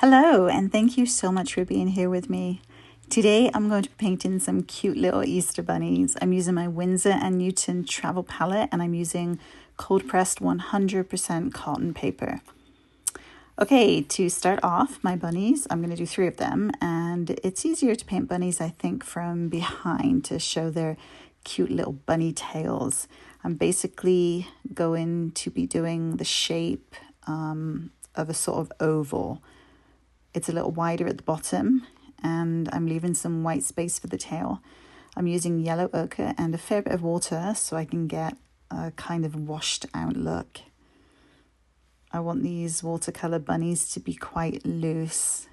Hello, and thank you so much for being here with me. Today I'm going to be painting some cute little Easter bunnies. I'm using my Windsor Newton travel palette and I'm using cold pressed 100% cotton paper. Okay, to start off my bunnies, I'm going to do 3 of them, and it's easier to paint bunnies, I think, from behind to show their cute little bunny tails. I'm basically going to be doing the shape of a sort of oval. It's a little wider at the bottom, and I'm leaving some white space for the tail. I'm using yellow ochre and a fair bit of water so I can get a kind of washed out look. I want these watercolor bunnies to be quite loose.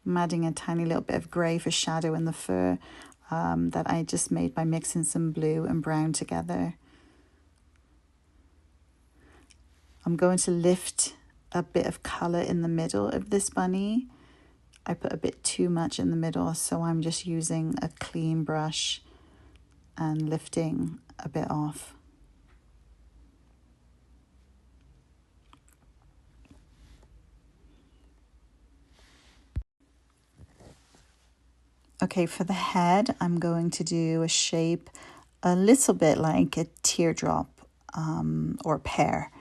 I'm adding a tiny little bit of grey for shadow in the fur that I just made by mixing some blue and brown together. I'm going to lift a bit of colour in the middle of this bunny. I put a bit too much in the middle, so I'm just using a clean brush and lifting a bit off. Okay, for the head, I'm going to do a shape a little bit like a teardrop or pear,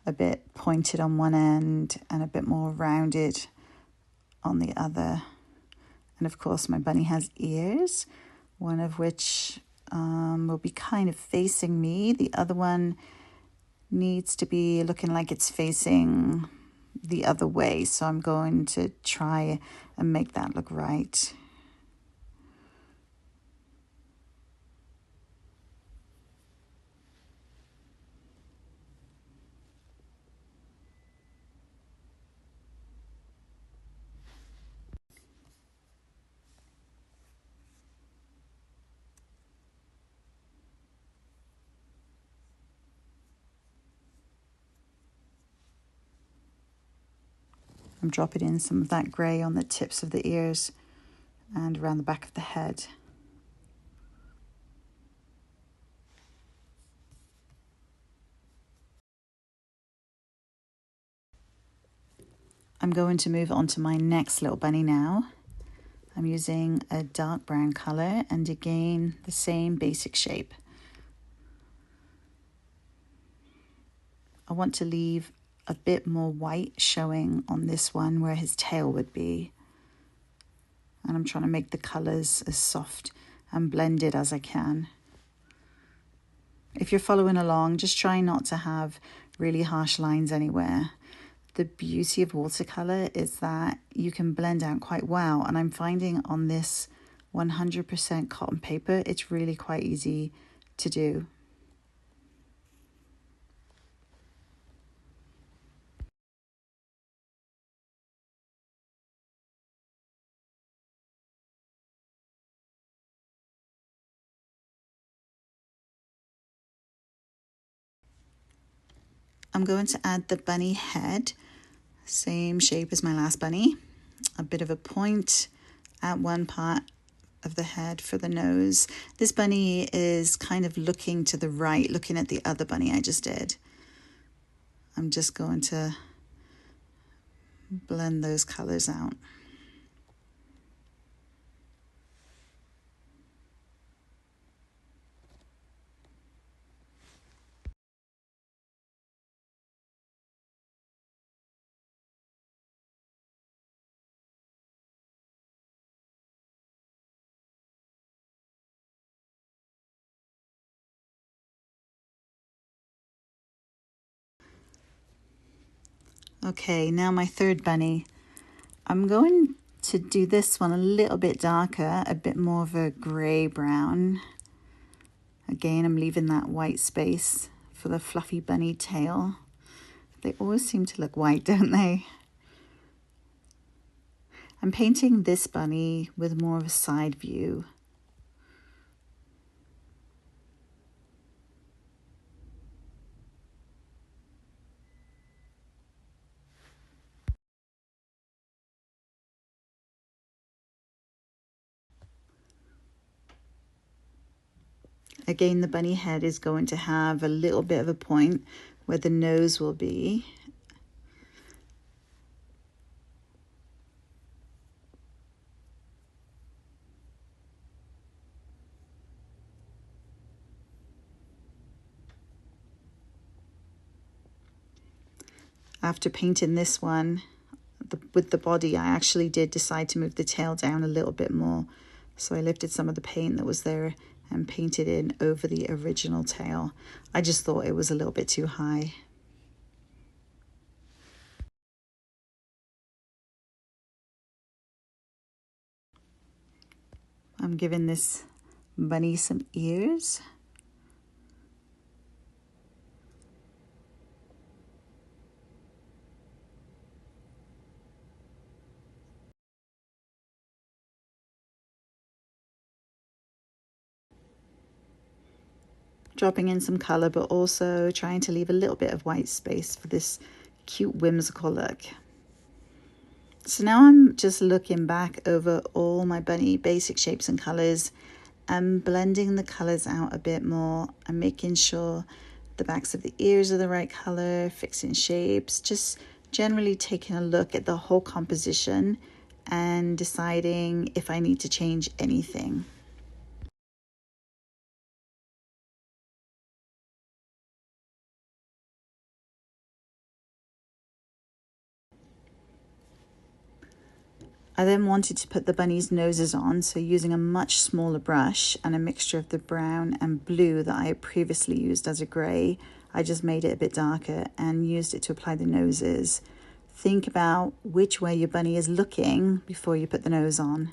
a bit pointed on one end and a bit more rounded on the other. And of course, my bunny has ears, one of which will be kind of facing me. The other one needs to be looking like it's facing the other way. So I'm going to try and make that look right. I'm dropping in some of that grey on the tips of the ears and around the back of the head. I'm going to move on to my next little bunny now. I'm using a dark brown colour and again the same basic shape. I want to leave a bit more white showing on this one where his tail would be. And I'm trying to make the colours as soft and blended as I can. If you're following along, just try not to have really harsh lines anywhere. The beauty of watercolour is that you can blend out quite well, and I'm finding on this 100% cotton paper, it's really quite easy to do. I'm going to add the bunny head, same shape as my last bunny, a bit of a point at one part of the head for the nose. This bunny is kind of looking to the right, looking at the other bunny I just did. I'm just going to blend those colors out. Okay, now my third bunny. I'm going to do this one a little bit darker, a bit more of a grey brown. Again, I'm leaving that white space for the fluffy bunny tail. They always seem to look white, don't they? I'm painting this bunny with more of a side view. Again, the bunny head is going to have a little bit of a point where the nose will be. After painting this one with the body, I actually did decide to move the tail down a little bit more. So I lifted some of the paint that was there and painted in over the original tail. I just thought it was a little bit too high. I'm giving this bunny some ears. Dropping in some color, but also trying to leave a little bit of white space for this cute whimsical look. So now I'm just looking back over all my bunny basic shapes and colors and blending the colors out a bit more and making sure the backs of the ears are the right color, fixing shapes, just generally taking a look at the whole composition and deciding if I need to change anything. I then wanted to put the bunny's noses on, so using a much smaller brush and a mixture of the brown and blue that I had previously used as a grey, I just made it a bit darker and used it to apply the noses. Think about which way your bunny is looking before you put the nose on.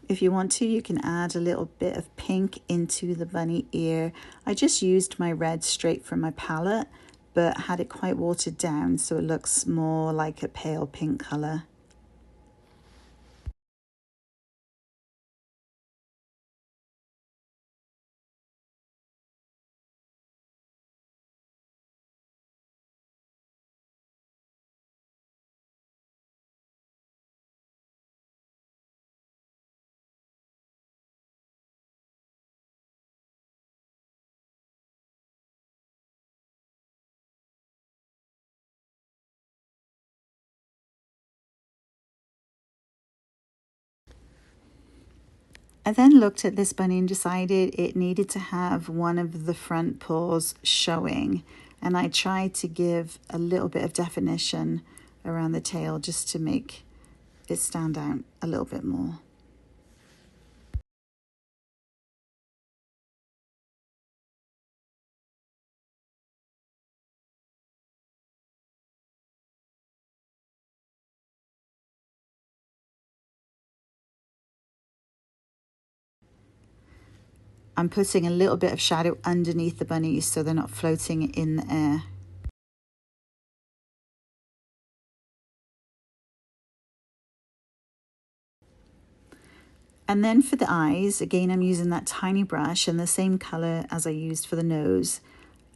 If you want to, you can add a little bit of pink into the bunny ear. I just used my red straight from my palette, but had it quite watered down so it looks more like a pale pink colour. I then looked at this bunny and decided it needed to have one of the front paws showing, and I tried to give a little bit of definition around the tail just to make it stand out a little bit more. I'm putting a little bit of shadow underneath the bunnies so they're not floating in the air. And then for the eyes, again, I'm using that tiny brush and the same color as I used for the nose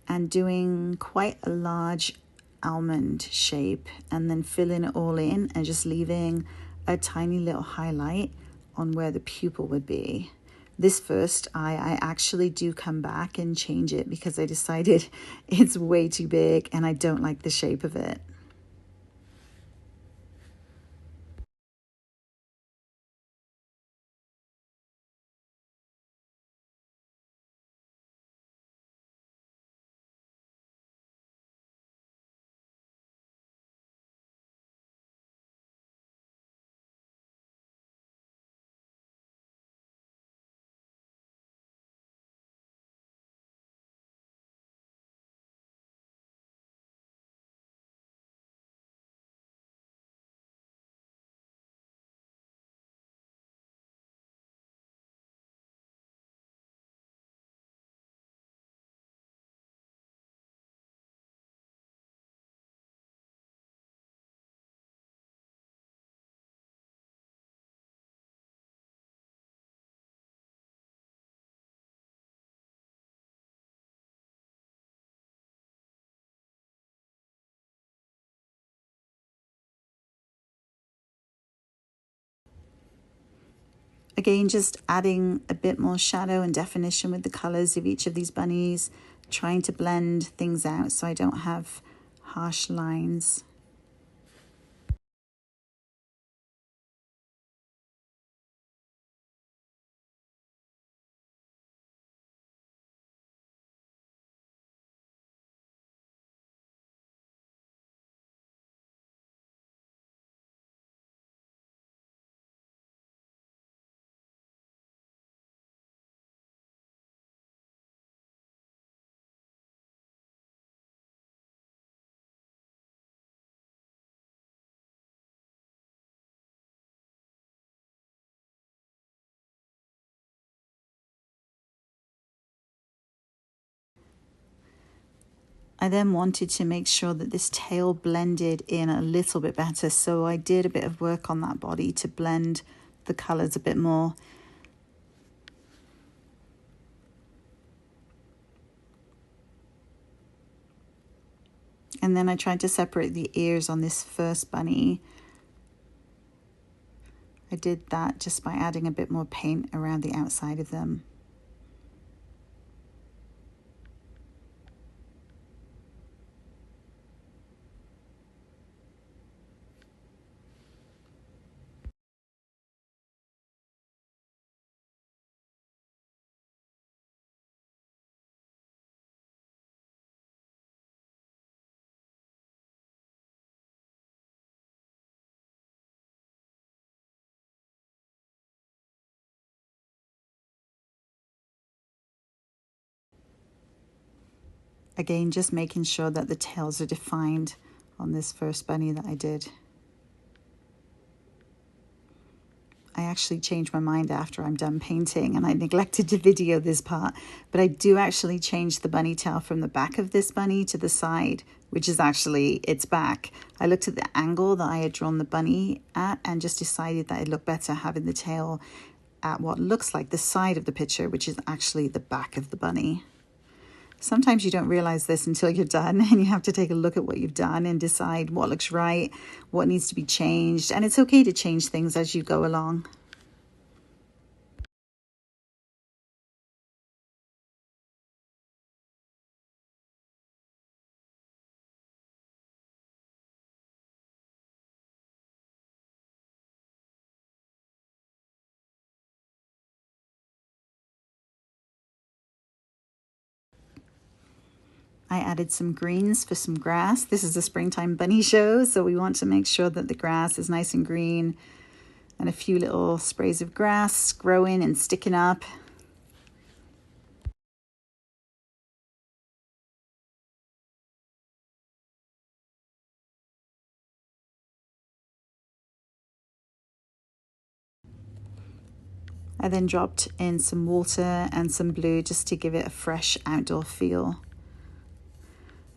and doing quite a large almond shape and then filling it all in and just leaving a tiny little highlight on where the pupil would be. This first eye, I actually do come back and change it because I decided it's way too big and I don't like the shape of it. Again, just adding a bit more shadow and definition with the colors of each of these bunnies, trying to blend things out so I don't have harsh lines. I then wanted to make sure that this tail blended in a little bit better, so I did a bit of work on that body to blend the colors a bit more. And then I tried to separate the ears on this first bunny. I did that just by adding a bit more paint around the outside of them. Again, just making sure that the tails are defined on this first bunny that I did. I actually changed my mind after I'm done painting and I neglected to video this part, but I do actually change the bunny tail from the back of this bunny to the side, which is actually its back. I looked at the angle that I had drawn the bunny at and just decided that it looked better having the tail at what looks like the side of the picture, which is actually the back of the bunny. Sometimes you don't realize this until you're done and you have to take a look at what you've done and decide what looks right, what needs to be changed. And it's okay to change things as you go along. I added some greens for some grass. This is a springtime bunny show, so we want to make sure that the grass is nice and green, and a few little sprays of grass growing and sticking up. I then dropped in some water and some blue just to give it a fresh outdoor feel.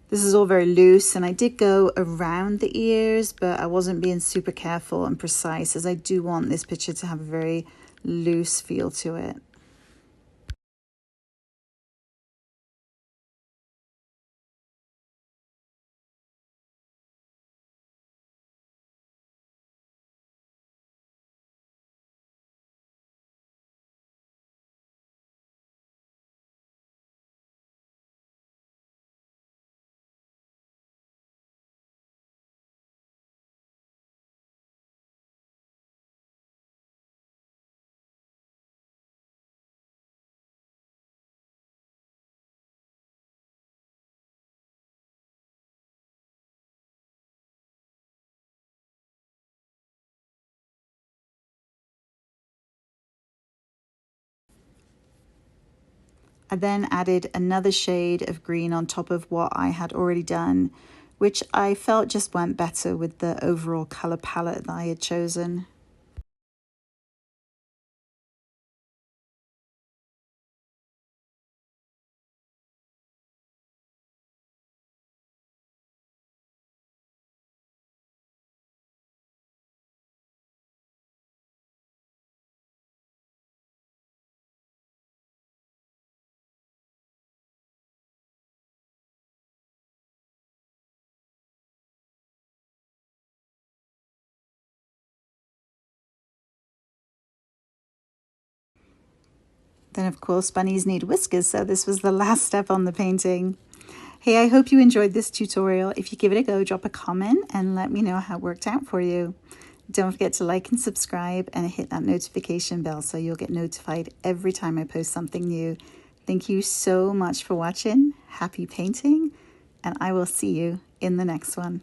This is all very loose, and I did go around the ears, but I wasn't being super careful and precise, as I do want this picture to have a very loose feel to it. I then added another shade of green on top of what I had already done, which I felt just went better with the overall color palette that I had chosen. Then of course bunnies need whiskers, so this was the last step on the painting. Hey, I hope you enjoyed this tutorial. If you give it a go, drop a comment and let me know how it worked out for you. Don't forget to like and subscribe and hit that notification bell so you'll get notified every time I post something new. Thank you so much for watching. Happy painting, and I will see you in the next one.